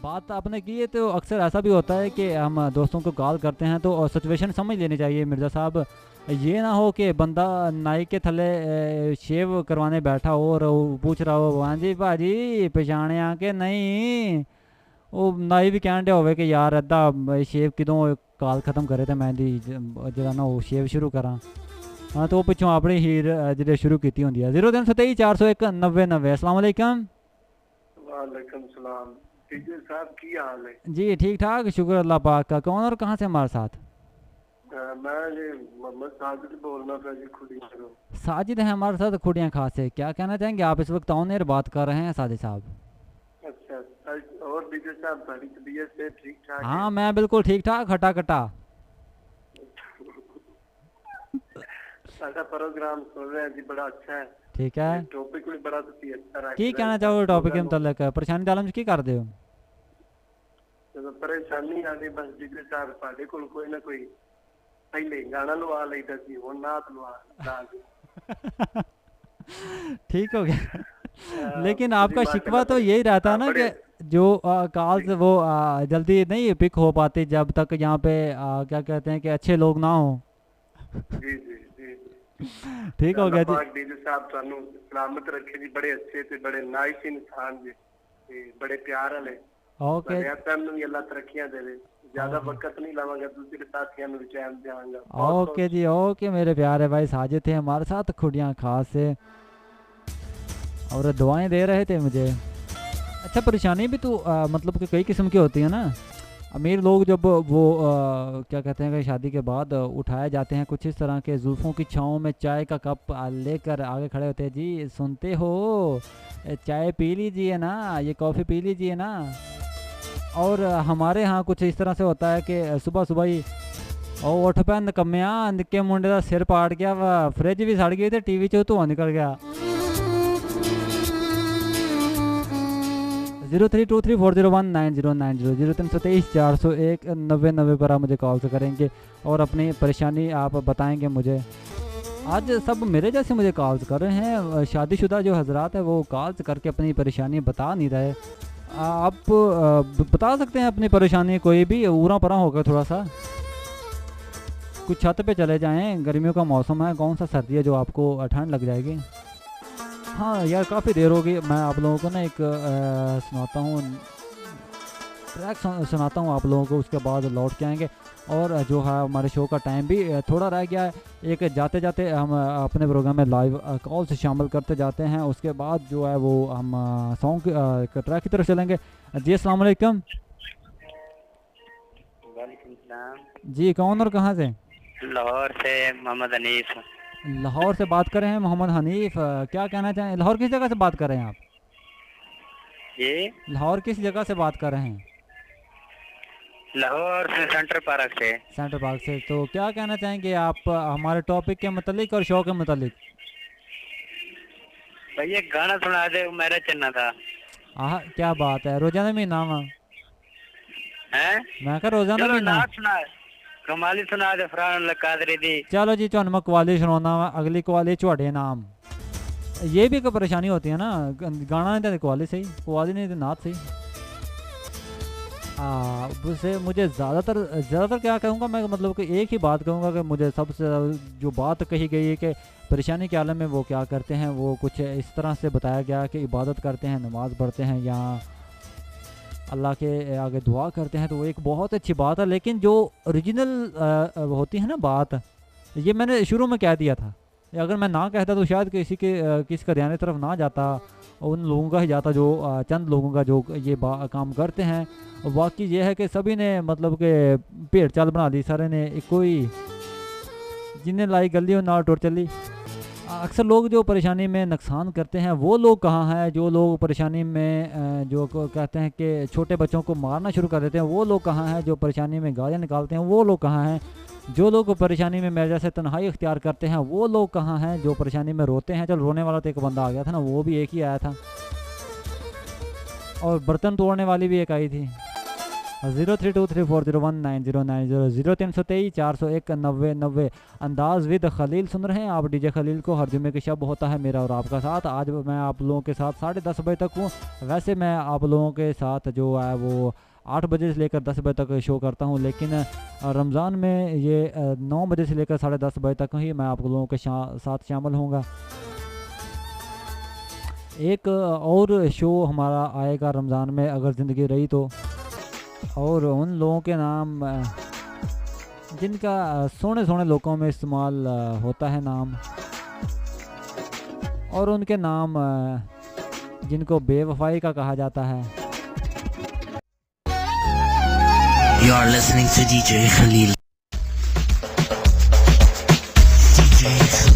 बात आपने की है तो अक्सर ऐसा भी होता है कि हम दोस्तों को कॉल करते हैं तो सिचुएशन समझ लेनी चाहिए मिर्ज़ा साहब। ये ना हो कि बंदा नाई के थले शेव करवाने बैठा हो और वो पूछ रहा हो हाँ जी भाजी पछाने आके नहीं, वो नाई भी कहन डया होवे कि यार अद्धा शेव किदों काल खत्म करे तो मैं जरा ना वो शेव शुरू करा। हाँ तो वो पिछों अपनी हीर जो शुरू की होंगी है। 0327 401 90 90। अस्सलाम वालेकुम। वालेकुम सलाम। टीचर साहब की हाल है? जी ठीक ठाक शुक्र अल्लाह पाक का। कौन और कहाँ से हमारे साथ? मैं ये मोहम्मद साजिद बोलना था जी, खुदिया से। साजिद है हमारे साथ खुडियाँ खास से। क्या कहना चाहेंगे आप? इस वक्त ऑन एयर बात कर रहे हैं साजिद साहब। अच्छा, और टीचर साहब सारी तबीयत से ठीक ठाक है? हाँ मैं बिल्कुल ठीक ठाक हटा कटा। साਡਾ प्रोग्राम सुन रहे हैं जी, बड़ा अच्छा है। ठीक है, टॉपिक भी बड़ा अच्छा रख की कहना चाहोगे टॉपिक के मुतल्लिक? परेशानी दालम की कर दे हो? ਜਦੋਂ परेशानी आती बस टीचर साहब ਸਾਡੇ ਕੋਲ ਕੋਈ ਨਾ ਕੋਈ पहले गाना लवा लेता सी, ਹੁਣ नात लवा। ठीक हो गया। लेकिन आपका शिकवा तो यही रहता है ना कि जो कॉल से वो जल्दी नहीं पिक हो पाती जब तक यहाँ पे क्या कहते हैं कि अच्छे लोग ना हो। जी जी जी। ठीक हो गया जी। टीचर साहब ਤੁਹਾਨੂੰ सलामत रखे जी, बड़े अच्छे थे, बड़े नाइस इंसान जी, बड़े प्यार वाले। ओके भी अल्लाह तरक्कियां देवे। ज्यादा वक्त नहीं लावांगा, दूसरे साथियों में भी टाइम देवांगा। ओके जी ओके मेरे प्यारे भाई साजिद थे हमारे साथ खुडियाँ खास से और दुआएं दे रहे थे मुझे। अच्छा परेशानी भी तो मतलब कि कई किस्म की होती है ना। अमीर लोग जब वो क्या कहते हैं कि शादी के बाद उठाए जाते हैं कुछ इस तरह के जुल्फ़ों की छाँव में चाय का कप लेकर आगे खड़े होते हैं। जी सुनते हो, चाय पी लीजिए ना, ये कॉफ़ी पी लीजिए ना। और हमारे यहाँ कुछ इस तरह से होता है कि सुबह सुबह ही ਉਹ ਉੱਠ ਪਿਆ ਨਕੰਮਿਆ, ਨਿੱਕੇ ਮੁੰਡੇ ਦਾ ਸਿਰ ਪਾੜ ਗਿਆ ਵਾ, ਫ੍ਰਿਜ ਵੀ ਸੜ ਗਈ ਤੇ ਟੀਵੀ 'ਚੋਂ ਧੂੰਆਂ ਨਿਕਲ ਗਿਆ। 0323401990 0327 401 90 पर आप मुझे कॉल से करेंगे और अपनी परेशानी आप बताएंगे मुझे। आज सब मेरे जैसे मुझे कॉल्स कर रहे हैं, शादीशुदा जो हजरात है वो कॉल्स करके अपनी परेशानी बता नहीं रहे। आप बता सकते हैं अपनी परेशानी, कोई भी ऊरा परा होकर थोड़ा सा। कुछ छत पे चले जाएं, गर्मियों का मौसम है, कौन सा सर्दी है जो आपको ठंड लग जाएगी। हाँ यार काफ़ी देर होगी। मैं आप लोगों को ना एक सुनाता हूँ ट्रैक सुनाता हूँ आप लोगों को, उसके बाद लौट के आएंगे। और जो है हमारे शो का टाइम भी थोड़ा रह गया है। एक जाते जाते हम अपने प्रोग्राम में लाइव कॉल से शामिल करते जाते हैं, उसके बाद जो है वो हम सॉन्ग ट्रैक की तरफ चलेंगे। जी अस्सलाम वालेकुम। जी कौन और कहाँ से? लाहौर से मोहम्मद हनीफ। लाहौर से बात कर रहे हैं मोहम्मद हनीफ। क्या कहना चाहें? लाहौर किस जगह से बात कर रहे हैं आप? ये लाहौर किस जगह से बात कर रहे हैं? लाहौर से सेंटर पार्क से। सेंटर पार्क से। तो क्या कहना चाहेंगे आप हमारे टॉपिक के मुतालिक और शो के मुतालिक? भैया गाना सुना दे, मेरा चलना था। हाँ क्या बात है, रोजाना महीना वा हैं? मैं कह रोजाना महीना सुना कमाली सुना दे फरहान कादरी दी। चलो जी मैं कवाली सुनाना वा, अगली कवाली चुहाड़े नाम। ये भी एक परेशानी होती है ना, गाना नहीं तो कवाली सही, कवाली नहीं तो नात सही। उससे मुझे ज़्यादातर क्या कहूँगा मैं, मतलब कि एक ही बात कहूँगा कि मुझे सबसे जो बात कही गई है कि परेशानी के आलम में वो क्या करते हैं, वो कुछ इस तरह से बताया गया कि इबादत करते हैं, नमाज़ पढ़ते हैं या अल्लाह के आगे दुआ करते हैं। तो वो एक बहुत अच्छी बात है, लेकिन जो ओरिजिनल होती है ना बात, ये मैंने शुरू में कह दिया था। अगर मैं ना कहता तो शायद किसी का ध्यान तरफ ना जाता, उन लोगों का ही जाता जो चंद लोगों का जो ये काम करते हैं। बाकी ये है कि सभी ने मतलब कि भेड़ चाल बना ली, सारे ने कोई जिन्हें लाई गली और ना टुर चली। अक्सर लोग जो परेशानी में नुकसान करते हैं वो लोग कहाँ हैं? जो लोग परेशानी में जो कहते हैं कि छोटे बच्चों को मारना शुरू कर देते हैं वो लोग कहाँ हैं? जो परेशानी में गालियाँ निकालते हैं वो लोग कहाँ हैं? जो लोग परेशानी में मेरे जैसे तन्हाई इख्तियार करते हैं वो लोग कहाँ हैं? जो परेशानी में रोते हैं, चल रोने वाला तो एक बंदा आ गया था ना, वो भी एक ही आया था, और बर्तन तोड़ने वाली भी एक आई थी। 0323401909 0323 अंदाज विद खलील सुन रहे हैं आप। डीजे खलील को हर जुमे के शब होता है मेरा और आपका साथ। आज मैं आप लोगों के साथ 10:30 बजे तक हूँ। वैसे मैं आप लोगों के साथ जो है वो 8 बजे से लेकर 10 बजे तक शो करता हूँ, लेकिन रमज़ान में ये 9 बजे से लेकर 10:30 बजे तक ही मैं आप लोगों के साथ शामिल होऊंगा। एक और शो हमारा आएगा रमज़ान में अगर ज़िंदगी रही तो, और उन लोगों के नाम जिनका सोने सोने लोगों में इस्तेमाल होता है नाम, और उनके नाम जिनको बेवफाई का कहा जाता है। You are listening to DJ Khalil. DJ Khalil.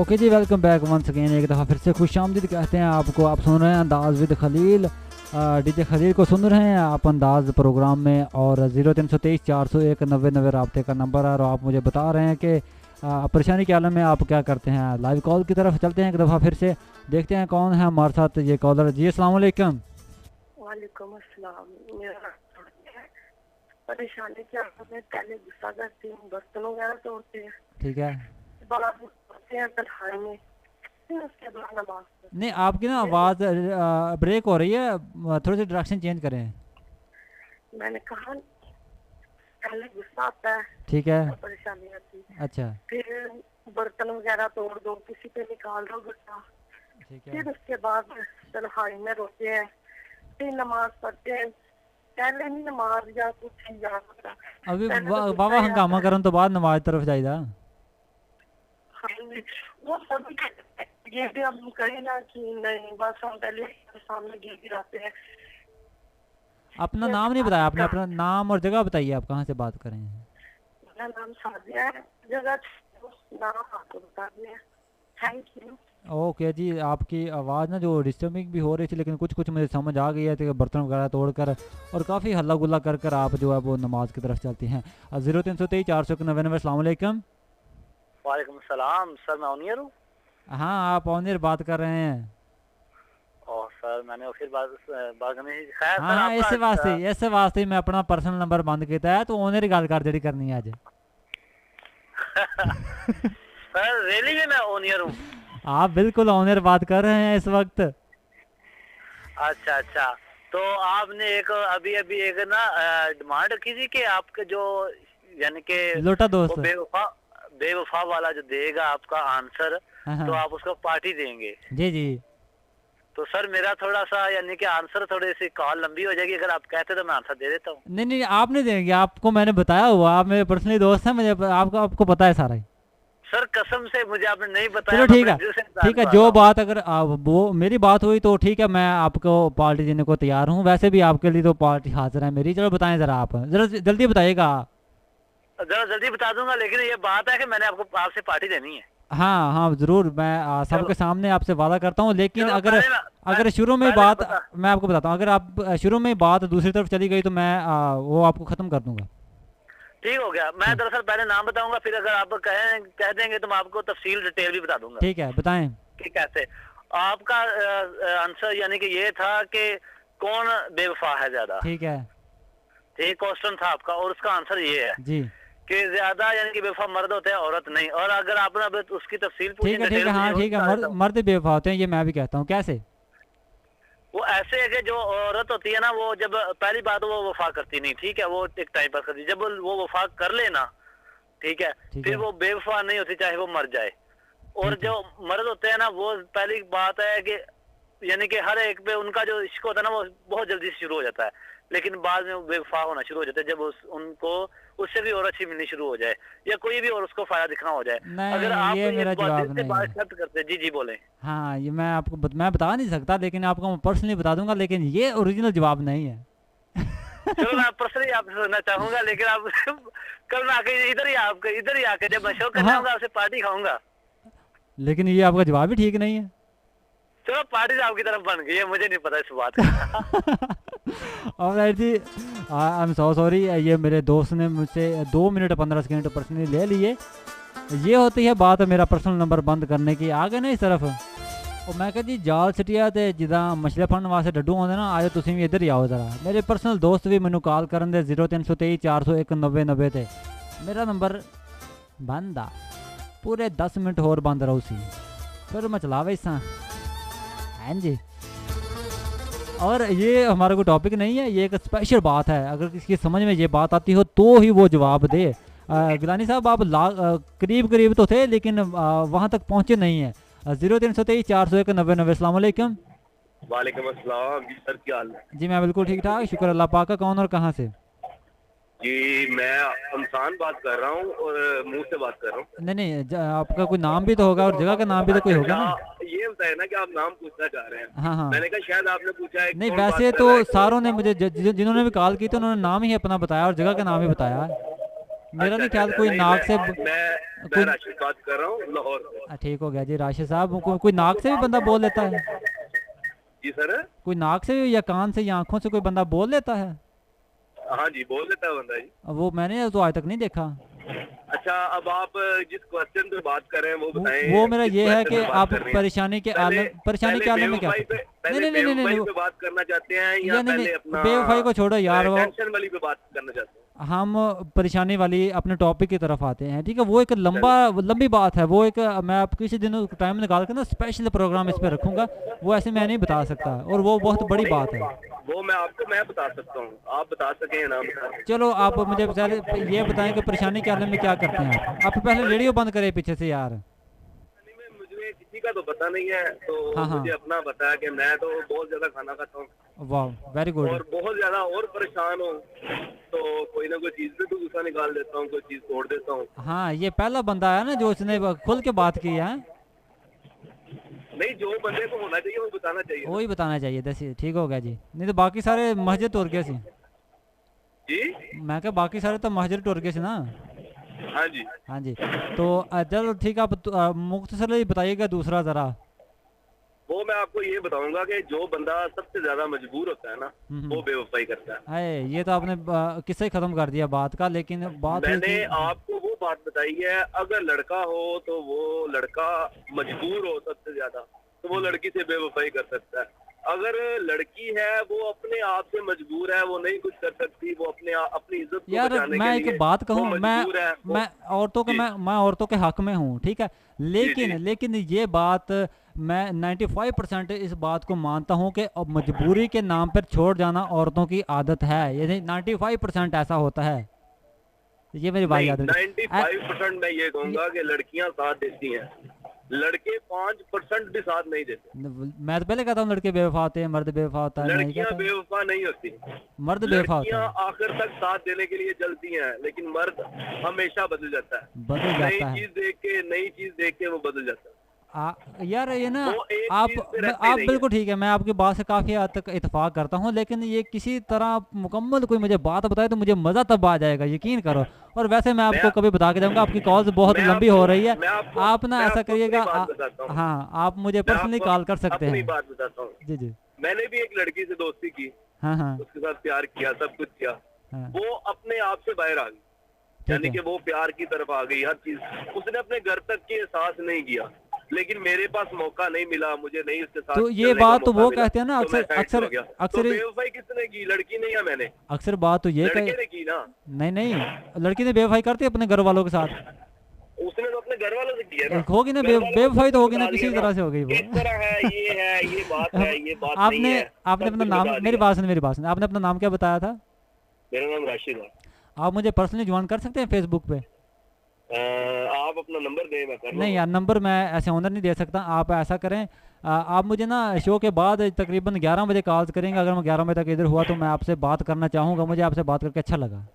Okay जी, वेलकम बैक वंस अगेन। एक दफ़ा फिर से खुश आमदीद कहते हैं आपको। आप सुन रहे हैं अंदाज़ विद खलील। डीजे खलील को सुन रहे हैं आप अंदाज़ प्रोग्राम में, और 0323 401 90 राब्ते का नंबर है। और आप मुझे बता रहे हैं कि परेशानी के आलम में आप क्या करते हैं। लाइव कॉल की तरफ चलते हैं एक दफ़ा फिर से, देखते हैं कौन है हमारे साथ ये कॉलर। जी अस्सलाम वालेकुम। वालेकुम अस्सलाम। मेरा परेशानी क्या है, मैं पहले गुस्सा करती हूँ, बर्तन वगैरह तोड़ते हैं, ठीक है। बड़ा करते हैं तन्हाई में, फिर उसके बाद नमाज पढ़ते नहीं, आपकी ना आवाज़ ब्रेक हो रही है, थोड़ी सी डायरेक्शन चेंज करें। हैं। मैंने कहा पहले गुस्सा आता है, ठीक है, और परेशानी आती है, अच्छा फिर बर्तन वगैरह तोड़ दो, किसी पे निकाल दो गुस्सा, ठीक है। फिर उसके बाद तन्हाई में रोते हैं, फिर नमाज पढ़ते हैं। पहले नहीं नमाज या कुछ याद होता, अभी पहले तो वाह गुस्सा हंगामा आता है। करन तो बाद नमाज तरफ जाइदा। वो सभी ये भी हम कहें ना कि नहीं, बस हम पहले सामने गिर गिराते हैं। अपना नाम नहीं बताया आपने, अपना नाम और जगह बताइए, आप कहाँ से बात कर रहे हैं। मेरा नाम सादिया है, जगह नाम आपको बता दिया। Thank you. ओके जी, आपकी आवाज़ ना जो डिस्टर्बिंग भी हो रही थी, लेकिन कुछ कुछ मुझे समझ आ गई है कि बर्तन वगैरह तोड़कर और काफ़ी हल्ला गुल्ला कर कर आप जो है वो नमाज की तरफ चलती हैं। 0323 401 90। अस्सलाम वालेकुम। वालेकुम सलाम सर, मैं ओनियर हूँ। हाँ, आप ऑनियर बात कर रहे हैं। और सर मैंने फिर बात करनी थी। खैर सर, हाँ, आपका इस वास्ते मैं अपना पर्सनल नंबर बंद किया है, तो ऑनर ही गल कर जेड़ी करनी है आज। सर रियली में मैं ओनियर हूँ। आप बिल्कुल ऑनर बात कर रहे हैं इस वक्त। अच्छा अच्छा, तो आपने अभी एक ना डिमांड रखी थी कि आपके जो यानी कि लोटा वो दोस्त। बेवफा वाला जो देगा आपका आंसर, हाँ, तो आप उसको पार्टी देंगे। जी जी। तो सर मेरा थोड़ा सा यानी कि आंसर थोड़ी सी कॉल लंबी हो जाएगी, अगर आप कहते तो मैं आंसर दे देता हूँ। नहीं नहीं, आप नहीं देंगे, आपको मैंने बताया हुआ, आप मेरे पर्सनली दोस्त हैं, मुझे आपको पता है सारा ही। सर कसम से मुझे आपने नहीं बताया। चलो ठीक है, ठीक है। जो बात अगर वो मेरी बात हुई तो ठीक है, मैं आपको पार्टी देने को तैयार हूँ। वैसे भी आपके लिए तो पार्टी हाजिर है मेरी। चलो बताएं ज़रा, आप ज़रा जल्दी बताइएगा। जरा जल्दी बता दूंगा, लेकिन ये बात है कि मैंने आपसे पार्टी देनी है। हाँ हाँ ज़रूर, मैं सबके सामने आपसे वादा करता हूँ, लेकिन चलो, अगर शुरू में पहले बात, बता। मैं आपको बताता हूँ, अगर आप शुरू में बात दूसरी तरफ चली गई तो मैं वो आपको ख़त्म कर दूंगा। ठीक हो गया। मैं दरअसल पहले नाम बताऊंगा, फिर अगर आप कह देंगे तो मैं आपको तफसील डिटेल भी बता दूंगा। ठीक है, बताएं। कि कैसे आपका आंसर यानी कि ये था कि कौन बेवफा है ज्यादा। ठीक है ठीक क्वेश्चन था आपका, और उसका आंसर ये है जी। कि ज्यादा यानी कि बेवफा मर्द होते हैं, औरत नहीं। और अगर आपने अब उसकी तफसील पूछी, ठीक है, डिटेल हाँ पूछी, ठीक है। वो बता देता मर्द बेवफा होते हैं, ये मैं भी कहता हूँ। कैसे? हूँ। वो ऐसे है कि जो औरत होती है ना, वो जब पहली बात वो वफा करती नहीं, ठीक है, वो एक टाइम पास करती है। जब वो वफा कर लेना, ठीक है, ठीक फिर है। वो बेवफा नहीं होती, चाहे वो मर जाए। और जो मर्द होते हैं ना, वो पहली बात है कि यानी कि हर एक पे उनका जो इश्क होता है ना, वो बहुत जल्दी से शुरू हो जाता है, लेकिन बाद में वो बेवफा होना शुरू हो जाता है जब उनको उससे भी और अच्छी मिलनी शुरू हो जाए, या कोई भी और उसको फायदा दिखना हो जाए। नहीं, अगर आप ये मेरा जवाब नहीं है। बात एक्सेप्ट करते, जी जी बोले। हाँ, ये मैं आपको मैं बता नहीं सकता, लेकिन आपको मैं पर्सनली बता दूंगा, लेकिन ये ओरिजिनल जवाब नहीं है। चलो मैं पर्सनली आपसे सुनना चाहूंगा, लेकिन आप कल मैं आके इधर ही आके जब मैं शो करने आऊंगा, आपसे पार्टी खाऊंगा। लेकिन ये आपका जवाब भी ठीक नहीं है। चलो पार्टी आपकी तरफ बन गई है, मुझे नहीं पता इस बात का। और राइट जी, आई एम सो सॉरी, ये मेरे दोस्त ने मुझसे 2 मिनट 15 सेकंड पर्सनली ले लिए। ये होती है बात मेरा पर्सनल नंबर बंद करने की। आ गए ना इस तरफ, और मैं कहा जी जाल सटिया ते जिदा मछलियां फड़न वास्ते डड्डू आते ना, आज तुम भी इधर ही आओ जरा। मेरे पर्सनल दोस्त भी मैनू कॉल करन दे 0323 401 90 ते। मेरा नंबर बंद आ, पूरे 10 मिनट होर बंद रहो सी, फिर मैं चलावे इस। हाँ जी, और ये हमारा कोई टॉपिक नहीं है, ये एक स्पेशल बात है। अगर किसी की समझ में ये बात आती हो तो ही वो जवाब दे। गिलानी साहब आप करीब करीब तो थे, लेकिन वहाँ तक पहुँचे नहीं है। 0323 401 90 अस्सलाम वालेकुम। वालेकुम अस्सलाम जी सर, क्या हाल है? जी मैं बिल्कुल ठीक ठाक, शुक्र अल्लाह पाक का। कौन और कहाँ से? जी मैं इंसान बात कर रहा हूँ और मुंह से बात कर रहा हूँ। नहीं, आपका कोई नाम भी तो होगा और जगह का नाम भी तो कोई होगा ना। ये बताए ना कि आप नाम पूछना चाह रहे हैं। हाँ हाँ, मैंने कहा शायद आपने पूछा है। नहीं वैसे तो सारों ने मुझे जिन्होंने भी कॉल की तो उन्होंने नाम ही अपना बताया और जगह का नाम ही बताया। मेरा नहीं ख्याल कोई नाक से। मैं राशिद बात कर रहा हूँ लाहौर से। ठीक हो गया जी राशिद साहब। कोई नाक से भी बंदा बोल लेता है? जी सर, कोई नाक से या कान से या आंखों से कोई बंदा बोल लेता है? हाँ जी बोल लेता है बंदा जी। वो मैंने तो आज तक नहीं देखा। अच्छा, अब आप जिस क्वेश्चन पे बात कर रहे हैं वो बताएं। वो मेरा ये है कि आप परेशानी के आलम में क्या? नहीं, बात करना चाहते हैं या पहले अपना बेवफाई को छोड़ो यार, वो टेंशन वाली पे बात करना चाहते हैं। हम परेशानी वाली अपने टॉपिक की तरफ आते हैं। ठीक है, वो एक लंबी बात है। वो एक मैं आप किसी दिन टाइम निकाल कर ना स्पेशल प्रोग्राम इस पर रखूंगा। वो ऐसे मैं नहीं बता सकता, और वो बहुत बड़ी बात है। वो मैं बता सकता हूँ, आप बता सकें ना बता। चलो आप मुझे ये बताएं कि परेशानी के आलम में क्या करते हैं आप पहले रेडियो बंद करें पीछे से यार। मुझे किसी का तो पता नहीं है, तो हाँ। मुझे अपना बताया कि मैं तो बहुत ज्यादा खाना खाता हूँ। वाह, वेरी गुड। और बहुत ज्यादा और परेशान हूँ, तो कोई ना कोई चीज पे तो गुस्सा निकाल देता हूँ, कोई चीज तोड़ देता हूँ। हाँ, ये पहला बंदा है ना जो उसने खुल के बात की है। नहीं, जो बंदे को होना चाहिए वो बताना चाहिए, वही बताना चाहिए। दस ठीक हो गया जी, नहीं तो बाकी सारे मस्जिद तोड़ गए सी जी। मैं क्या बाकी सारे तो मस्जिद तोड़ गए सी ना। हाँ जी, हाँ जी, तो चलो ठीक है, आप मुख्तसर बताइएगा दूसरा जरा। वो मैं आपको ये बताऊंगा कि जो बंदा सबसे ज्यादा मजबूर होता है ना, वो बेवफाई करता है। ये तो आपने किस्सा ही खत्म कर दिया बात का, लेकिन बात मैंने आपको वो बात बताई है, अगर लड़का हो तो वो लड़का मजबूर हो सबसे ज्यादा तो वो लड़की से बेवफाई कर सकता है। अगर लड़की है वो अपने आप से मजबूर है, वो नहीं कुछ कर सकती, वो अपनी इज्जत को यार बचाने मैं के लिए एक बात कहूँ, मैं औरतों के हक में हूँ, ठीक है, लेकिन ये बात मैं 95% इस बात को मानता हूँ कि मजबूरी के नाम पर छोड़ जाना औरतों की आदत है। यानी 95% ऐसा होता है। ये मेरी बात याद रखिए। 95% मैं ये कहूँगा कि लड़कियां साथ देती हैं, लड़के 5% भी साथ नहीं देते। मैं तो पहले कहता हूँ लड़के बेवफा होते हैं, मर्द बेवफा होता है। लड़कियां बेवफा नहीं होती, मर्द बेवफा होते हैं। लड़कियां आखिर तक साथ देने के लिए चलती हैं, लेकिन मर्द हमेशा बदल जाता है। नई चीज देख के वो बदल जाता है। यार ये ना आप बिल्कुल ठीक है, मैं आपकी बात से काफी हद तक इत्तेफाक करता हूँ, लेकिन ये किसी तरह मुकम्मल कोई मुझे बात बताए तो मुझे मजा तब आ जाएगा, यकीन करो। और वैसे मैं आपको कभी बता के जाऊंगा, आपकी कॉल्स बहुत लंबी हो रही है। आप ना ऐसा करिएगा, हाँ आप मुझे पर्सनली कॉल कर सकते हैं। बात बताता हूँ जी। मैंने भी एक लड़की से दोस्ती की, हाँ, उसके साथ प्यार किया, सब कुछ किया, वो अपने आप से बाहर आ गई, यानी कि वो प्यार की तरफ आ गई। हर चीज उसने अपने घर तक की एहसास नहीं किया, लेकिन मेरे पास मौका नहीं मिला, मुझे नहीं उसके साथ। तो ये बात तो वो कहते हैं ना, अक्सर बेवफाई किसने की? लड़की नहीं है, मैंने। अक्सर बात तो ये की ना। नहीं, लड़की ने बेवफाई करती है अपने घर वालों के साथ। उसने तो अपने घर वालों से किया ना। होगी ना बेवफाई तो होगी ना, किसी तरह से हो गई वो। इस तरह है, ये बात है, ये बात आपने अपना नाम, मेरी बात सुन, आपने अपना नाम क्या बताया था? मेरा नाम राशिद है। आप मुझे पर्सनली ज्वाइन कर सकते हैं फेसबुक पे? आप अपना नंबर दें, मैं कर नहीं यार, नंबर मैं ऐसे ऑनर नहीं दे सकता। आप ऐसा करें, आप मुझे ना शो के बाद तकरीबन 11 बजे कॉल करेंगे। अगर मैं 11 बजे तक इधर हुआ तो मैं आपसे बात करना चाहूँगा, मुझे आपसे बात करके अच्छा लगा।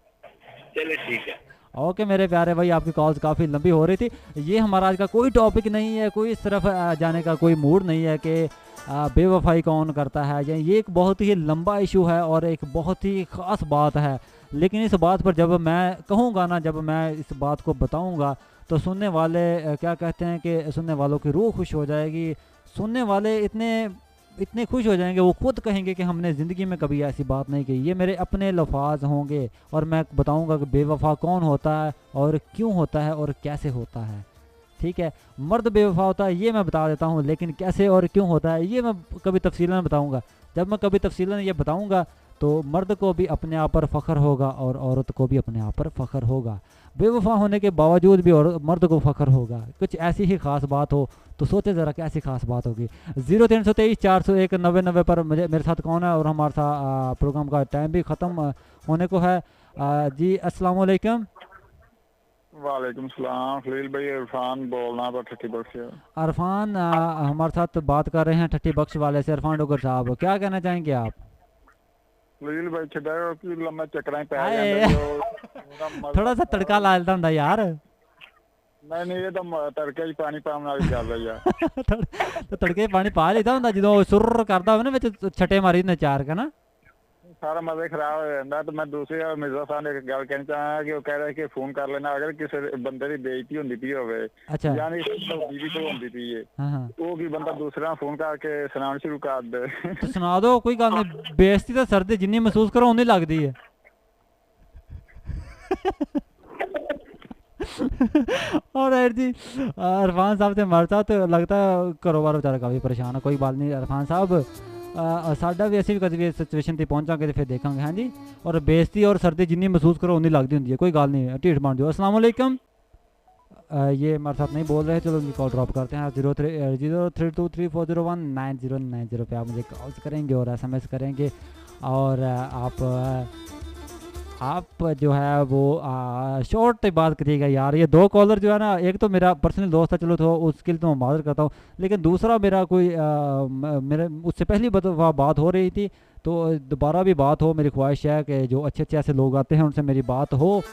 चलिए ठीक है, ओके मेरे प्यारे भाई, आपकी कॉल्स काफ़ी लंबी हो रही थी। ये हमारा आज का कोई टॉपिक नहीं है, कोई इस तरफ जाने का कोई मूड नहीं है कि बेवफाई कौन करता है। ये एक बहुत ही लंबा इशू है और एक बहुत ही ख़ास बात है, लेकिन इस बात पर जब मैं कहूँगा ना, जब मैं इस बात को बताऊँगा तो सुनने वाले क्या कहते हैं कि सुनने वालों की रूह खुश हो जाएगी। सुनने वाले इतने इतने खुश हो जाएंगे, वो खुद कहेंगे कि हमने ज़िंदगी में कभी ऐसी बात नहीं कही। ये मेरे अपने लफ्ज़ होंगे और मैं बताऊंगा कि बेवफा कौन होता है और क्यों होता है और कैसे होता है। ठीक है, मर्द बेवफा होता है ये मैं बता देता हूँ, लेकिन कैसे और क्यों होता है ये मैं कभी तफसीलन बताऊँगा। जब मैं कभी तफसीलन ये बताऊँगा तो मर्द को भी अपने आप पर फ़ख्र होगा और औरत को भी अपने आप पर फ़ख्र होगा। बेवफा होने के बावजूद भी और मर्द को फ़ख्र होगा। कुछ ऐसी ही ख़ास बात हो तो सोचे ज़रा कैसी ख़ास बात होगी। 0323 401 90 पर मेरे साथ कौन है, और हमारे साथ प्रोग्राम का टाइम भी ख़त्म होने को है। जी अस्सलाम वालेकुम। वालेकुम सलाम खलील भाई, इरफान बोलना पर ठट्टी बख्श से। इरफान हमारे साथ बात कर रहे हैं ठट्टी बख्श वाले से। इरफान डोगर साहब क्या कहना चाहेंगे आप? खलील भाई छड़ाओ कि लम्मा चक्करां पै आए। जांदे जो थोड़ा सा तड़का ला लेता हूं यार। नहीं ये तो तड़के च पानी पाਉਣ ਵਾਲੀ ਗੱਲ ਹੈ ਯਾਰ। तो तड़के पानी पा लेता ਹੁੰਦਾ ਜਦੋਂ ਸੁਰ ਕਰਦਾ ਹੋਵੇ ਨਾ ਵਿੱਚ ਛਟੇ ਮਾਰੀ ਨੇ ਚਾਰ ਕੇ ਨਾ, सारा मजा खराब हो जाता। तो मैं दूसरे मिर्जा साहब ने एक गल कहना चाहां कि वो कह रहे कि फोन कर लेना अगर किसी बंदे की बेइज्जती होंदी पई होवे, अच्छा यानी बीवी तो होंदी पई है, हाँ हाँ वो की बंदा दूसरा फोन करके सुनाना शुरू कर दे। तो सुना दो, कोई गल नहीं। बेइज्जती तो सर्दी जिन्नी महसूस करो उन्नी लगदी है। और जी इरफान साहब से हमारे साथ लगता है कारोबार बेचारा काफ़ी परेशान है। कोई बात नहीं इरफान साहब, साडा भी ਅਸੀਂ ਵੀ ਕਦੇ ਵੀ ਸਿਚੁਏਸ਼ਨ ਤੇ ਪਹੁੰਚਾਂਗੇ ਤੇ ਫਿਰ ਦੇਖਾਂਗੇ। ਹਾਂਜੀ, ਔਰ ਬੇਇੱਜ਼ਤੀ ਔਰ ਸਰਦੀ जिन्नी महसूस करो उन्नी लगती होंगी है। कोई गल नहीं, ढीठ बन जाओ। अस्सलाम वालेकुम। ये हमारे साथ नहीं बोल रहे, चलो कॉल ड्रॉप करते हैं। 0323401909 पे आप मुझे कॉल करेंगे और SMS करेंगे, और आप जो है वो शॉर्ट बात करिएगा यार। ये दो कॉलर जो है ना, एक तो मेरा पर्सनल दोस्त है, चलो तो उसके लिए तो मैं मादर करता हूँ, लेकिन दूसरा मेरा कोई मेरे उससे पहली बात हो रही थी, तो दोबारा भी बात हो। मेरी ख्वाहिश है कि जो अच्छे अच्छे ऐसे लोग आते हैं उनसे मेरी बात हो,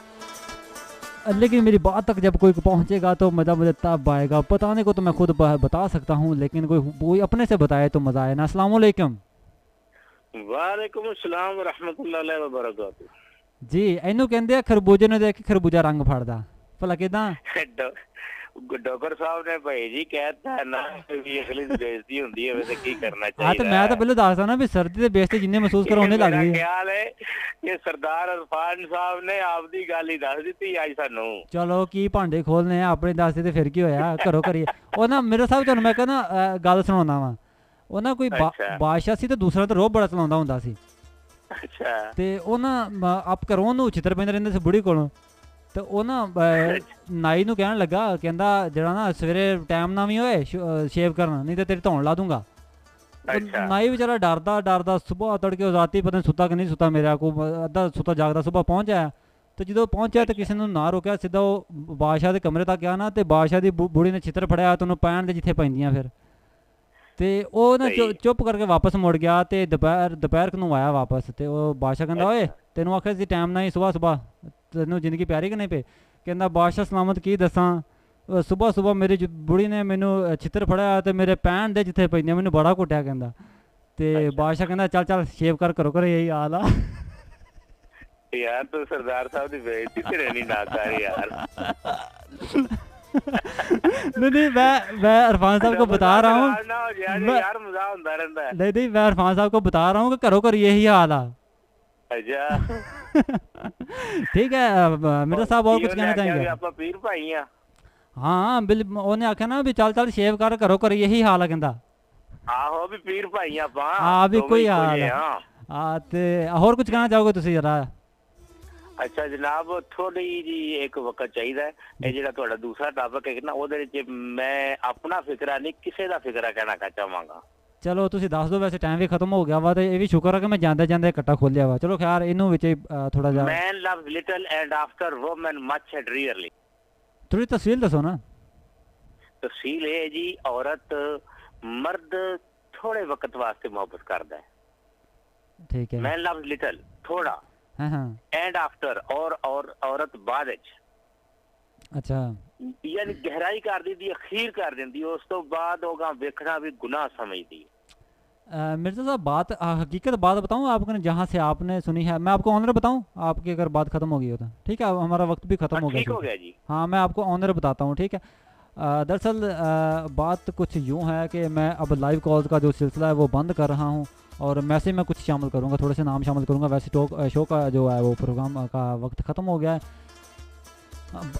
लेकिन मेरी बात तक जब कोई पहुँचेगा तो मज़ा मुझे तब आएगा। बताने को तो मैं खुद बता सकता हूँ, लेकिन कोई अपने से बताए तो मज़ा आए ना। अस्सलाम वालेकुम। वालेकुम अस्सलाम व रहमतुल्लाहि व बरकातहू। जी ਇਹਨੂੰ ਕਹਿੰਦੇ ਆ ਖਰਬੂਜੇ ਨੂੰ ਦੇਖ ਕੇ ਖਰਬੂਜਾ ਰੰਗ ਫੜਦਾ, ਭਲਾ ਕਿਦਾਂ? डॉक्टर साहब ने भाई जी कहता है ना कि अगली बेइज्जती होती है, वैसे की करना चाहिए। हाँ तो मैं तो पहले दसदा ना भी सर्दी ते बेइज्जती जिन्ने महसूस करो उन्ने लगदी है। ख्याल है कि सरदार इरफान साहब ने आपदी गल ही दस दी आज सानू। चलो की भांडे खोलने हैं अपने दस ते फिर की होया, घरों करिए। ਉਹ ਨਾ ਮੇਰੇ ਸਾਹਿਬ ਤੁਹਾਨੂੰ ਮੈਂ ਕਹਿੰਦਾ ਗੱਲ ਸੁਣਾਉਣਾ ਵਾ। ਉਹ ਨਾ ਕੋਈ ਬਾਦਸ਼ਾਹ ਸੀ ਤੇ ਦੂਸਰਾ ਤੇ ਰੋਹ ਬੜਾ ਚਲਾਉਂਦਾ ਹੁੰਦਾ ਸੀ। ਅੱਛਾ। ਤੇ ਉਹ ਨਾ ਆਪ ਘਰੋਂ ਉਹਨੂੰ ਛਿੱਤਰ ਪੈਂਦੇ ਰਹਿੰਦੇ ਸੀ ਬੁੜੀ ਕੋਲੋਂ। ਤੇ ਉਹ ਨਾ ਨਾਈ ਨੂੰ ਕਹਿਣ ਲੱਗਾ, ਕਹਿੰਦਾ ਜਿਹੜਾ ਨਾ ਸਵੇਰੇ ਟਾਈਮ ਨਾਲ ਵੀ ਹੋਏ ਸ਼ੇਵ ਕਰਨਾ, ਨਹੀਂ ਤੇ ਤੇਰੀ ਧੌਣ ਲਾ ਦੂੰਗਾ। ਨਾਈ ਵਿਚਾਰਾ ਡਰਦਾ ਸੁਬਾਹ ਤੜਕੇ ਰਾਤੀ ਪਤਾ ਨਹੀਂ ਸੁੱਤਾ ਕਿ ਨਹੀਂ ਸੁੱਤਾ, ਮੇਰਾ ਕੋ ਅੱਧਾ ਸੁੱਤਾ ਜਾਗਦਾ ਸੁਬਾਹ ਪਹੁੰਚਿਆ। ਤੇ ਜਦੋਂ ਪਹੁੰਚਿਆ ਤੇ ਕਿਸੇ ਨੂੰ ਨਾ ਰੋਕਿਆ, ਸਿੱਧਾ ਉਹ ਬਾਦਸ਼ਾਹ ਦੇ ਕਮਰੇ ਤੱਕ ਗਿਆ ਨਾ, ਤੇ ਬਾਦਸ਼ਾਹ ਦੀ ਬੁੜੀ ਨੇ ਛਿੱਤਰ ਫੜਿਆ ਤੇ ਉਹਨੂੰ ਪੈਣ ਦੇ ਜਿੱਥੇ ਪੈਂਦੀਆਂ ਫਿਰ। ਤੇ ਉਹ ਨਾ ਚੁੱਪ ਕਰਕੇ ਵਾਪਸ ਮੁੜ ਗਿਆ, ਤੇ ਦੁਪਹਿਰ ਨੂੰ ਆਇਆ ਵਾਪਸ। ਤੇ ਉਹ ਬਾਦਸ਼ਾਹ ਕਹਿੰਦਾ, ਓਏ ਤੈਨੂੰ ਆਖਿਆ ਸੀ ਟਾਈਮ ਨਾਲ ਹੀ ਸੁਬਾਹ ਤੈਨੂੰ ਜ਼ਿੰਦਗੀ ਪਿਆਰੀ ਕਿ ਨਹੀਂ ਪਈ? ਕਹਿੰਦਾ ਬਾਦਸ਼ਾਹ ਸਲਾਮਤ ਕੀ ਦੱਸਾਂ, ਸੁਬਾਹ ਮੇਰੀ ਬੁੜੀ ਨੇ ਮੈਨੂੰ ਛਿੱਤਰ ਫੜਿਆ ਤੇ ਮੇਰੇ ਪੈਣ ਦੇ ਜਿੱਥੇ ਪੈਂਦੀਆਂ ਮੈਨੂੰ ਬੜਾ ਕੁੱਟਿਆ ਕਹਿੰਦਾ। ਤੇ ਬਾਦਸ਼ਾਹ ਕਹਿੰਦਾ ਚੱਲ ਸ਼ੇਵ ਕਰ, ਕਰੋ ਕਰ, ਇਹੀ ਹਾਲ ਆ। यार तो सरदार साहब की बेइज्जती से रहनी ना कर यार। नहीं मैं इरफान साहब को बता रहा हूँ, यार मजा होता रहता है। नहीं मैं इरफान साहब को बता रहा हूँ कि घरों कर यही हाल आ। ठीक है मेरा साहब, और कुछ कहना चाहेंगे? आप पीर भाई हैं। हाँ बिल ਉਹਨੇ ਆਖਿਆ ਨਾ ਵੀ ਚੱਲ ਸ਼ੇਵ ਕਰ, ਘਰੋਂ ਕਰ ਇਹੀ ਹਾਲ ਆ ਕਹਿੰਦਾ। ਆਹੋ ਵੀ ਪੀਰ ਭਾਈ ਆਪਾਂ। ਹਾਂ ਵੀ ਕੋਈ ਹਾਲ ਆ। ਤੇ ਹੋਰ ਕੁਝ ਕਹਿਣਾ ਚਾਹੋਗੇ ਤੁਸੀਂ ਜਰਾ? ਅੱਛਾ ਜਨਾਬ, ਥੋੜੀ ਜੀ ਇੱਕ ਵਕਤ ਚਾਹੀਦਾ ਹੈ। ਇਹ ਜਿਹੜਾ ਤੁਹਾਡਾ ਦੂਸਰਾ ਟਾਪਕ ਹੈ ਨਾ, ਉਹਦੇ ਵਿੱਚ ਮੈਂ ਆਪਣਾ ਫਿਕਰਾ ਨਹੀਂ ਕਿਸੇ ਦਾ ਫਿਕਰਾ ਕਹਿਣਾ ਚਾਹਾਂਗਾ। ਚਲੋ ਤੁਸੀਂ ਦੱਸ ਦਿਓ, ਵੈਸੇ ਟਾਈਮ ਵੀ ਖਤਮ ਹੋ ਗਿਆ ਵਾ, ਤੇ ਇਹ ਵੀ ਸ਼ੁਕਰ ਹੈ ਕਿ ਮੈਂ ਜਾਂਦੇ ਇਕੱਠਾ ਖੋਲਿਆ ਵਾ। ਚਲੋ ਖੈਰ ਇਹਨੂੰ ਵਿੱਚ ਥੋੜਾ ਜਿਹਾ। Man loves little and often woman much and rarely. ਥੋੜੀ ਤਫਸੀਲ ਦੱਸੋ ਨਾ। ਤਫਸੀਲ ਇਹ ਜੀ, ਔਰਤ ਮਰਦ ਥੋੜੇ ਵਕਤ ਵਾਸਤੇ ਮੁਹੱਬਤ ਕਰਦਾ ਹੈ। ਠੀਕ ਹੈ। ਮੈਨ ਲਵਸ ਲਿਟਲ ਥੋੜਾ, एंड आफ्टर और औरत बाद विच। अच्छा यानी गहराई कर दी, अखीर कर देंदी, उस तो बाद होगा देखना भी गुनाह समझदी। मिर्जा साहब बात हकीकत बात बताऊं आपको, जहाँ से आपने सुनी है। मैं आपको ऑनर बताऊं, आपकी अगर बात खत्म हो गई हो तो ठीक है, हमारा वक्त भी खत्म हो गया। ठीक हो गया जी। हाँ मैं आपको ऑनर बताता हूँ, ठीक है। दरअसल बात कुछ यूँ है कि मैं अब लाइव कॉल्स का जो सिलसिला है वो बंद कर रहा हूँ और मैसेज में कुछ शामिल करूँगा, थोड़े से नाम शामिल करूँगा। वैसे शो का जो है वो प्रोग्राम का वक्त ख़त्म हो गया है।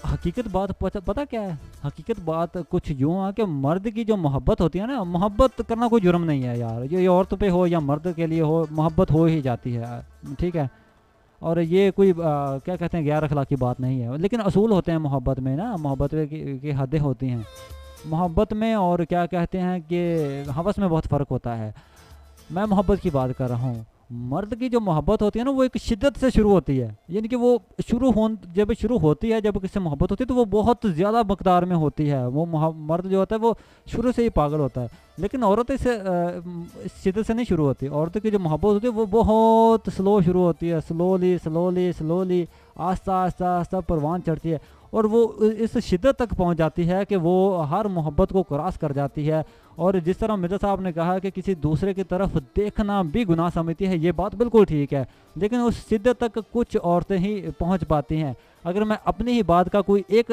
हकीकत बात पता क्या है, हकीकत बात कुछ यूँ है कि मर्द की जो मोहब्बत होती है ना, मोहब्बत करना कोई जुर्म नहीं है यार, ये औरत पे हो या मर्द के लिए हो, मोहब्बत हो ही जाती है, ठीक है। और ये कोई क्या कहते हैं गैर अखलाकी बात नहीं है, लेकिन असूल होते हैं मोहब्बत में ना, मोहब्बत की हदें होती हैं मोहब्बत में, और क्या कहते हैं कि हवस में बहुत फ़र्क होता है। मैं मोहब्बत की बात कर रहा हूँ। मर्द की जो मोहब्बत होती है ना वो एक शिद्दत से शुरू होती है, यानी कि वो जब शुरू होती है, जब किससे मोहब्बत होती है तो वो बहुत ज़्यादा मकदार में होती है। वो मर्द जो होता है वो शुरू से ही पागल होता है, लेकिन औरत इससे शिद्दत से नहीं शुरू होती। औरत की जो मोहब्बत होती है वो बहुत स्लो शुरू होती है, स्लोली स्लोली स्लोली, आस्ता आस्ता आस्ता परवान चढ़ती है, और वो इस शिद्दत तक पहुंच जाती है कि वो हर मोहब्बत को क्रॉस कर जाती है। और जिस तरह मिर्ज़ा साहब ने कहा कि किसी दूसरे की तरफ देखना भी गुनाह समझती है, ये बात बिल्कुल ठीक है, लेकिन उस शिद्दत तक कुछ औरतें ही पहुंच पाती हैं। अगर मैं अपनी ही बात का कोई एक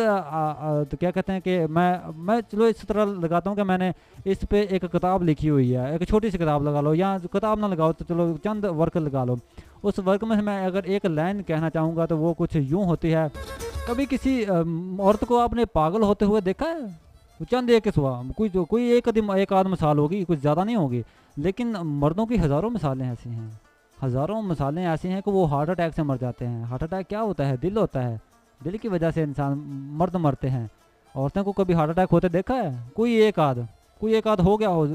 तो क्या कहते हैं कि मैं चलो इस तरह लगाता हूँ कि मैंने इस पे एक किताब लिखी हुई है, एक छोटी सी किताब लगा लो, या किताब ना लगाओ तो चलो चंद वर्क लगा लो। उस वर्क में मैं अगर एक लाइन कहना चाहूँगा तो वो कुछ यूँ होती है। कभी किसी औरत को आपने पागल होते हुए देखा है? चंद एक सुहा कोई एक आध मिसाल होगी, कुछ ज़्यादा नहीं होगी, लेकिन मर्दों की हज़ारों मिसालें ऐसी हैं, हज़ारों मिसालें ऐसी हैं कि वो हार्ट अटैक से मर जाते हैं। हार्ट अटैक क्या होता है? दिल होता है, दिल की वजह से इंसान मर्द मरते हैं। औरतों को कभी हार्ट अटैक होते देखा है? कोई एक आध हो गया हो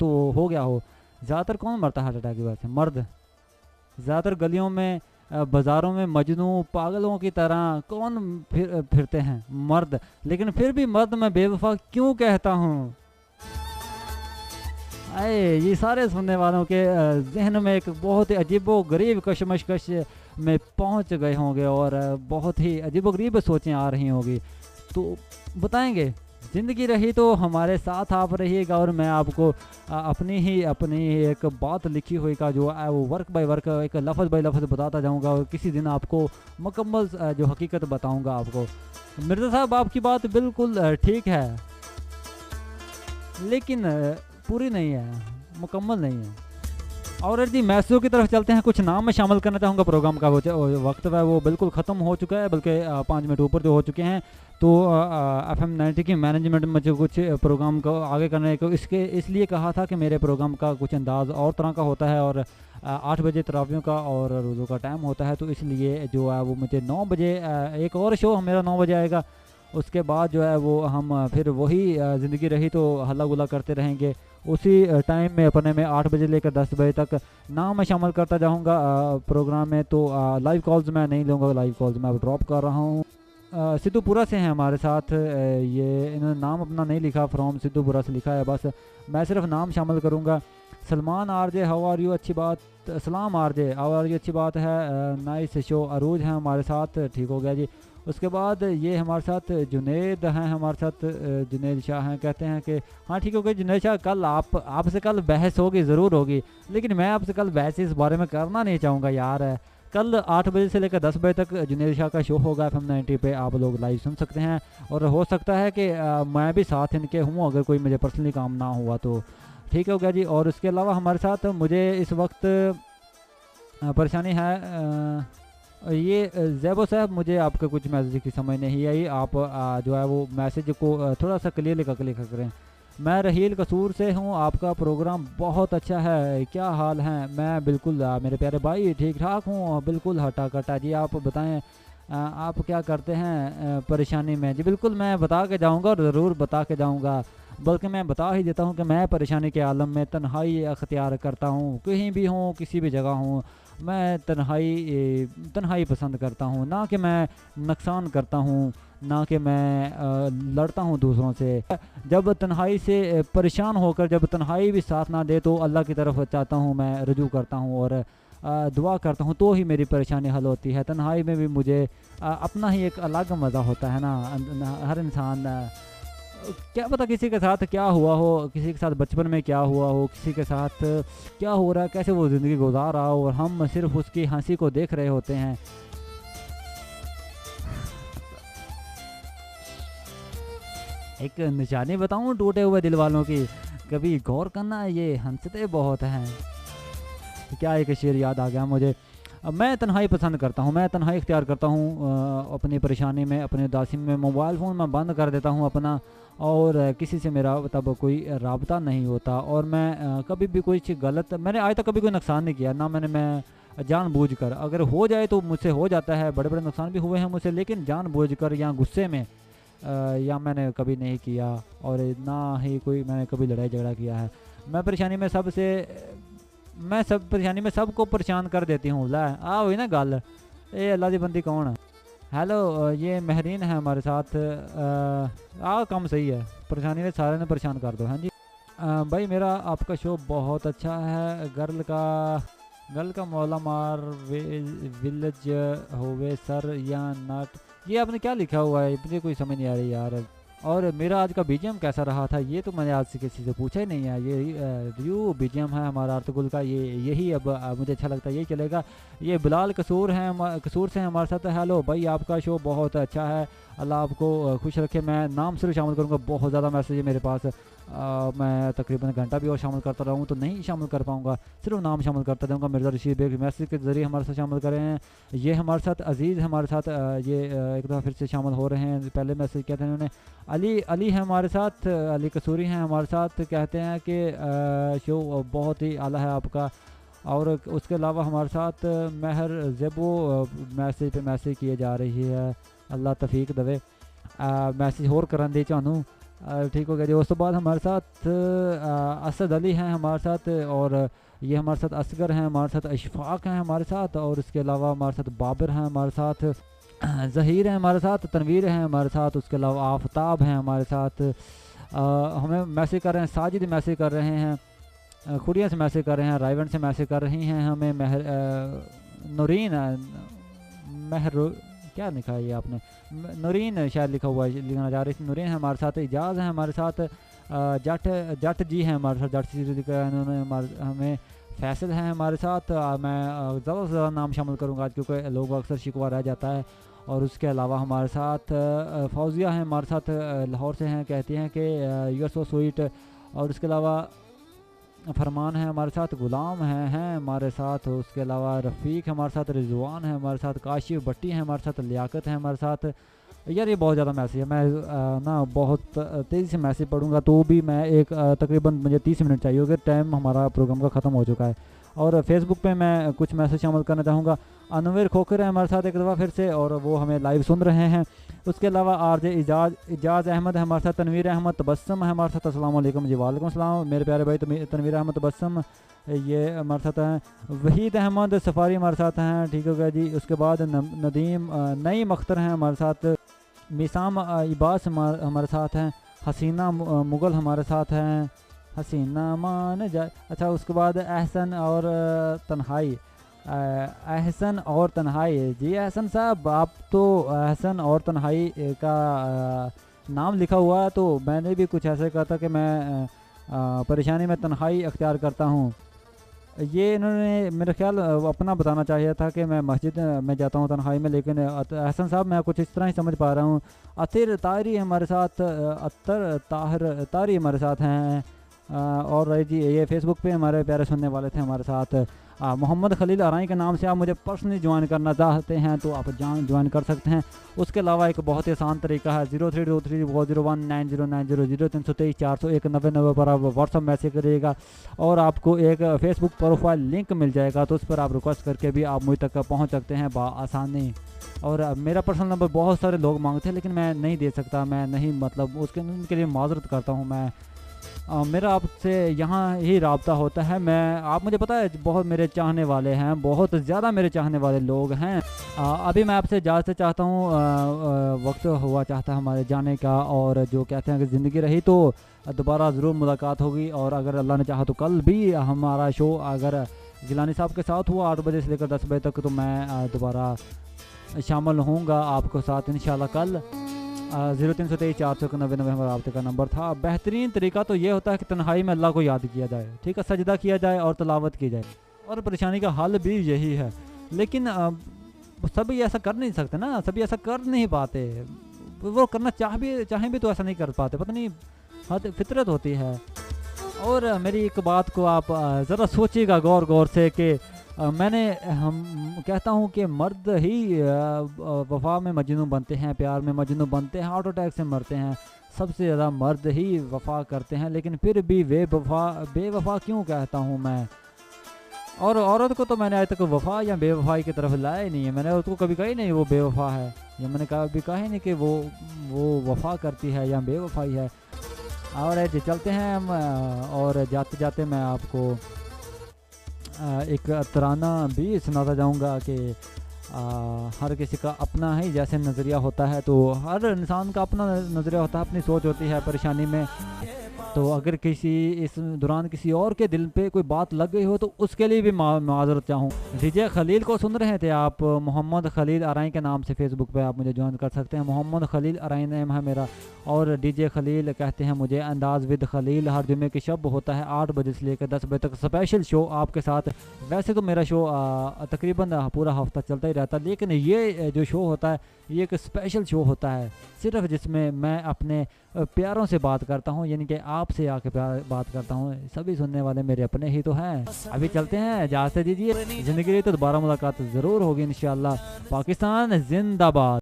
तो हो गया हो। ज़्यादातर कौन मरता है हार्ट अटैक की वजह से? मर्द। ज़्यादातर गलियों में बाज़ारों में मजनू पागलों की तरह कौन फिरते हैं? मर्द। लेकिन फिर भी मर्द मैं बेवफा क्यों कहता हूँ? ये सारे सुनने वालों के जहन में एक बहुत ही अजीबो गरीब कशमकश में पहुँच गए होंगे और बहुत ही अजीबो गरीब सोचें आ रही होंगी। तो बताएंगे, ज़िंदगी रही तो हमारे साथ आप रहिएगा, और मैं आपको अपनी एक बात लिखी हुई का जो है वो वर्क बाय वर्क, एक लफ्ज़ बाय लफ्ज़ बताता जाऊंगा, और किसी दिन आपको मुकम्मल जो हकीकत बताऊंगा आपको। मिर्ज़ा साहब आपकी बात बिल्कुल ठीक है, लेकिन पूरी नहीं है, मुकम्मल नहीं है। और जी मैसेज की तरफ चलते हैं। कुछ नाम मैं शामिल करना चाहूँगा। प्रोग्राम का वक्त है वो बिल्कुल ख़त्म हो चुका है, बल्कि 5 मिनट ऊपर जो हो चुके हैं। तो FM 90 की मैनेजमेंट में मुझे कुछ प्रोग्राम को आगे करने को इसलिए कहा था कि मेरे प्रोग्राम का कुछ अंदाज़ और तरह का होता है, और 8 बजे तरावियों का और रोज़ों का टाइम होता है, तो इसलिए जो है वो मुझे 9 बजे एक और शो मेरा 9 बजे आएगा। उसके बाद जो है वो हम फिर वही ज़िंदगी रही तो हल्ला गुला करते रहेंगे उसी टाइम में अपने में 8 बजे लेकर 10 बजे तक नाम मैं शामिल करता जाऊंगा प्रोग्राम में। तो लाइव कॉल्स मैं नहीं लूँगा, लाइव कॉल्स मैं अब ड्रॉप कर रहा हूँ। सिद्धूपुरा से हैं हमारे साथ, ये इन्होंने नाम अपना नहीं लिखा, फ्रॉम सिद्धूपुरा से लिखा है, बस मैं सिर्फ नाम शामिल करूँगा। Salman RJ how are you, अच्छी बात। सलाम आरजे हाउ आर यू, अच्छी बात है, नाइस शो। अरूज हैं हमारे साथ, ठीक हो गया जी। उसके बाद ये हमारे साथ जुनेद हैं, हमारे साथ जुनेद शाह हैं, कहते हैं कि हाँ ठीक हो गया जुनेद शाह, कल आपसे कल बहस होगी, ज़रूर होगी, लेकिन मैं आपसे कल बहस इस बारे में करना नहीं चाहूँगा यार। कल 8 बजे से लेकर 10 बजे तक जुनेद शाह का शो होगा FM 90 पे, आप लोग लाइव सुन सकते हैं। और हो सकता है कि मैं भी साथ इनके हूँ, अगर कोई मुझे पर्सनली काम ना हुआ तो ठीक हो गया जी। और उसके अलावा हमारे साथ मुझे इस वक्त परेशानी है, ये ज़ैबो साहब, मुझे आपका कुछ मैसेज की समझ नहीं आई। आप जो है वो मैसेज को थोड़ा सा क्लियर करें। मैं रहील कसूर से हूँ, आपका प्रोग्राम बहुत अच्छा है, क्या हाल है? मैं बिल्कुल मेरे प्यारे भाई ठीक ठाक हूँ, बिल्कुल हटा कटा जी। आप बताएं आप क्या करते हैं परेशानी में? जी बिल्कुल मैं बता के जाऊँगा, और ज़रूर बता के जाऊँगा, बल्कि मैं बता ही देता हूँ कि मैं परेशानी के आलम में तन्हाई अख्तियार करता हूँ। कहीं भी हूँ, किसी भी जगह हूँ, मैं तन्हाई पसंद करता हूँ, ना कि मैं नुकसान करता हूँ, ना कि मैं लड़ता हूँ दूसरों से। जब तन्हाई से परेशान होकर जब तन्हाई भी साथ ना दे तो अल्लाह की तरफ चाहता हूँ, मैं रुजू करता हूँ और दुआ करता हूँ, तो ही मेरी परेशानी हल होती है। तन्हाई में भी मुझे अपना ही एक अलग मज़ा होता है ना। हर इंसान क्या पता किसी के साथ क्या हुआ हो, किसी के साथ बचपन में क्या हुआ हो, किसी के साथ क्या हो रहा है, कैसे वो ज़िंदगी गुजार रहा हो, और हम सिर्फ उसकी हंसी को देख रहे होते हैं। एक निशानी बताऊं टूटे हुए दिल वालों की, कभी गौर करना ये हंसते बहुत हैं। क्या एक शेर याद आ गया मुझे। अब मैं तन्हाई पसंद करता हूँ, मैं तन्हाई इख्तियार करता हूँ अपनी परेशानी में, अपनी उदासी में। मोबाइल फ़ोन मैं बंद कर देता हूँ अपना, और किसी से मेरा तब कोई राबता नहीं होता। और मैं कभी भी कुछ गलत, मैंने आज तक कभी कोई नुकसान नहीं किया ना, मैं जानबूझकर, अगर हो जाए तो मुझसे हो जाता है, बड़े बड़े नुकसान भी हुए हैं मुझसे, लेकिन जानबूझकर या गुस्से में या मैंने कभी नहीं किया, और ना ही कोई मैंने कभी लड़ाई झगड़ा किया है। मैं परेशानी में सबको परेशान कर देती हूँ। ला आ हुई ना गल, ये अल्लाह दी बंदी कौन है। हेलो, ये महरीन है हमारे साथ। काम सही है, परेशानी में सारे ने परेशान कर दो। हाँ जी भाई, मेरा आपका शो बहुत अच्छा है। गर्ल का मौला मार विलेज होवे सर या नट, ये आपने क्या लिखा हुआ है, मुझे कोई समझ नहीं आ रही यार। और मेरा आज का बीजीएम कैसा रहा था, ये तो मैंने आज से किसी से पूछा ही नहीं है। ये रिव्यू बीजीएम है हमारा अर्तुगरुल का, यही अब मुझे अच्छा लगता है, यही चलेगा। ये बिलाल कसूर से हमारे साथ। हेलो भाई, आपका शो बहुत अच्छा है, अल्लाह आपको खुश रखे। मैं नाम सिर्फ शामिल करूँगा, बहुत ज़्यादा मैसेज है मेरे पास। मैं तकरीबन घंटा भी और शामिल करता रहूँ तो नहीं शामिल कर पाऊँगा, सिर्फ नाम शामिल करता रहूँगा। मिर्ज़ा रशीद बेग मैसेज के ज़रिए हमारे साथ शामिल कर रहे हैं। ये हमारे साथ अजीज़ हमारे साथ ये एक दफ़ा फिर से शामिल हो रहे हैं। पहले मैसेज कहते हैं उन्होंने, अली है हमारे साथ, अली कसूरी हैं हमारे साथ, कहते हैं कि शो बहुत ही आला है आपका। और उसके अलावा हमारे साथ महर ज़ेबो मैसेज पे मैसेज किए जा रही है, अल्लाह तफीक दवे, मैसेज होर करन दी चाहूँ, ठीक हो गया जी। उस तो बाद हमारे साथ असद अली हैं हमारे साथ, और ये हमारे साथ असगर हैं हमारे साथ, अशफाक हैं हमारे साथ, और इसके अलावा हमारे साथ बाबर हैं हमारे साथ, ज़हीर हैं हमारे साथ, तनवीर हैं हमारे साथ, उसके अलावा आफ्ताब हैं हमारे साथ। हमें मैसेज कर रहे हैं, साजिद मैसेज कर रहे हैं, खुड़िया से मैसेज कर रहे हैं, रायवन से मैसेज कर रही हैं हमें, नूरीन क्या लिखा है ये आपने, नूरीन शायद लिखा हुआ है, लिखना जा रही है। नूरीन है हमारे साथ, इजाज़ है हमारे साथ, जट जी हैं हमारे साथ, जट जी लिखा है इन्होंने हमें, फैसल हैं हमारे साथ। मैं ज़्यादा से ज़्यादा नाम शामिल करूँगा क्योंकि लोग अक्सर शिकवा रह जाता है। और उसके अलावा हमारे साथ फौजिया हैं हमारे साथ, लाहौर से हैं, कहती हैं कि यू आर सो स्वीट। और उसके अलावा फरमान है हमारे साथ, गुलाम हैं हमारे साथ, उसके अलावा रफ़ीक हमारे साथ, रिजवान है हमारे साथ, काशिफ भट्टी है हमारे साथ, लियाकत है हमारे साथ। यार ये बहुत ज़्यादा मैसेज है, मैं ना बहुत तेज़ी से मैसेज पढ़ूंगा तो भी मैं एक तकरीबन मुझे 30 मिनट चाहिए होगा, टाइम हमारा प्रोग्राम का ख़त्म हो चुका है। और फेसबुक पे मैं कुछ मैसेज शामिल करना चाहूँगा। अनवर खोखर है हमारे साथ एक दफ़ा फिर से, और वो हमें लाइव सुन रहे हैं। उसके अलावा आरजे इजाज़ अहमद है हमारे साथ, तनवीर अहमद तबस्सम है हमारे साथ। अस्सलाम वालेकुम जी। वालेकुम सलाम मेरे प्यारे भाई तनवीर अहमद तबस्सम, ये हमारे साथ हैं। वहीद अहमद सफ़ारी हमारे साथ हैं, ठीक हो गया जी। उसके बाद नदीम नईम अख्तर हैं हमारे साथ, मिसाम इबास हमारे साथ हैं, हसीना मुग़ल हमारे साथ हैं, हसीना मान जाए। अच्छा, उसके बाद एहसन और तन्हाई, एहसन और तन्हाई जी। एहसन साहब, आप तो एहसन और तन्हाई का नाम लिखा हुआ है, तो मैंने भी कुछ ऐसे कहा था कि मैं परेशानी में तन्हाई अख्तियार करता हूँ। ये इन्होंने मेरा ख्याल अपना बताना चाहिए था कि मैं मस्जिद में जाता हूँ तन्हाई में, लेकिन एहसन साहब मैं कुछ इस तरह ही समझ पा रहा हूँ। अतिर तारी हमारे साथ, अतर ताहिर तारी हमारे साथ हैं। और जी ये फेसबुक पे हमारे प्यारे सुनने वाले थे हमारे साथ। मोहम्मद खलील आराई के नाम से आप मुझे पर्सनली ज्वाइन करना चाहते हैं तो आप ज्वाइन कर सकते हैं। उसके अलावा एक बहुत ही आसान तरीका है, 032340190900 0323401999 पर आप व्हाट्सअप मैसेज करिएगा और आपको एक फ़ेसबुक प्रोफाइल लिंक मिल जाएगा, तो उस पर आप रिक्वेस्ट करके भी आप मुझ तक पहुँच सकते हैं बआसानी। और मेरा पर्सनल नंबर बहुत सारे लोग मांगते हैं लेकिन मैं नहीं दे सकता, मैं नहीं मतलब उनके लिए माजरत करता हूँ मैं। मेरा आपसे यहाँ ही रब्ता होता है। आप मुझे पता है बहुत मेरे चाहने वाले हैं, बहुत ज़्यादा मेरे चाहने वाले लोग हैं। अभी मैं आपसे इजाज़त चाहता हूँ, वक्त हुआ चाहता है हमारे जाने का, और जो कहते हैं कि ज़िंदगी रही तो दोबारा ज़रूर मुलाकात होगी। और अगर अल्लाह ने चाहा तो कल भी हमारा शो अगर गिलानी साहब के साथ हुआ 8 बजे से लेकर 10 बजे तक, तो मैं दोबारा शामिल होऊंगा आपको साथ इंशाल्लाह कल। 0323401999 हमारा रब्ते का नंबर था। बेहतरीन तरीका तो ये होता है कि तन्हाई में अल्लाह को याद किया जाए, ठीक है, सजदा किया जाए और तलावत की जाए, और परेशानी का हल भी यही है। लेकिन सभी ऐसा कर नहीं सकते ना, सभी ऐसा कर नहीं पाते। वो करना चाहें भी तो ऐसा नहीं कर पाते, पता नहीं हद फितरत होती है। और मेरी एक बात को आप ज़रा सोचिएगा गौर से कि हम कहता हूँ कि मर्द ही वफा में मजनू बनते हैं, प्यार में मजनू बनते हैं, हार्ट अटैक से मरते हैं, सबसे ज़्यादा मर्द ही वफा करते हैं, लेकिन फिर भी बेवफा क्यों कहता हूँ मैं। और औरत को तो मैंने आज तक वफा या बेवफाई की तरफ लाया ही नहीं है, मैंने उसको कभी कहा ही नहीं वो बेवफा है, या मैंने कभी कहा ही नहीं कि वो वफा करती है या बेवफाई है। और चलते हैं हम, और जाते जाते मैं आपको एक तराना भी सुनाता जाऊंगा कि हर किसी का अपना ही जैसे नज़रिया होता है, तो हर इंसान का अपना नज़रिया होता है, अपनी सोच होती है परेशानी में। तो अगर इस दौरान किसी और के दिल पे कोई बात लग गई हो तो उसके लिए भी माजरत चाहूँ। डीजे खलील को सुन रहे थे आप, मोहम्मद खलील अराई के नाम से फेसबुक पे आप मुझे ज्वाइन कर सकते हैं, मोहम्मद खलील अराई नेम है मेरा। और डीजे खलील कहते हैं मुझे। अंदाज़ विद खलील हर जुमे की शब होता है 8 बजे से लेकर 10 बजे तक, स्पेशल शो आपके साथ। वैसे तो मेरा शो तकरीबन पूरा हफ्ता चलता ही रहता है, लेकिन ये जो शो होता है ये एक स्पेशल शो होता है, सिर्फ जिसमें मैं अपने प्यारों से बात करता हूँ, यानी कि आपसे आके बात करता हूँ। सभी सुनने वाले मेरे अपने ही तो हैं। अभी चलते हैं, इजाज़त दीजिए, ज़िंदगी रही तो दोबारा मुलाकात ज़रूर होगी इंशाअल्लाह। पाकिस्तान जिंदाबाद।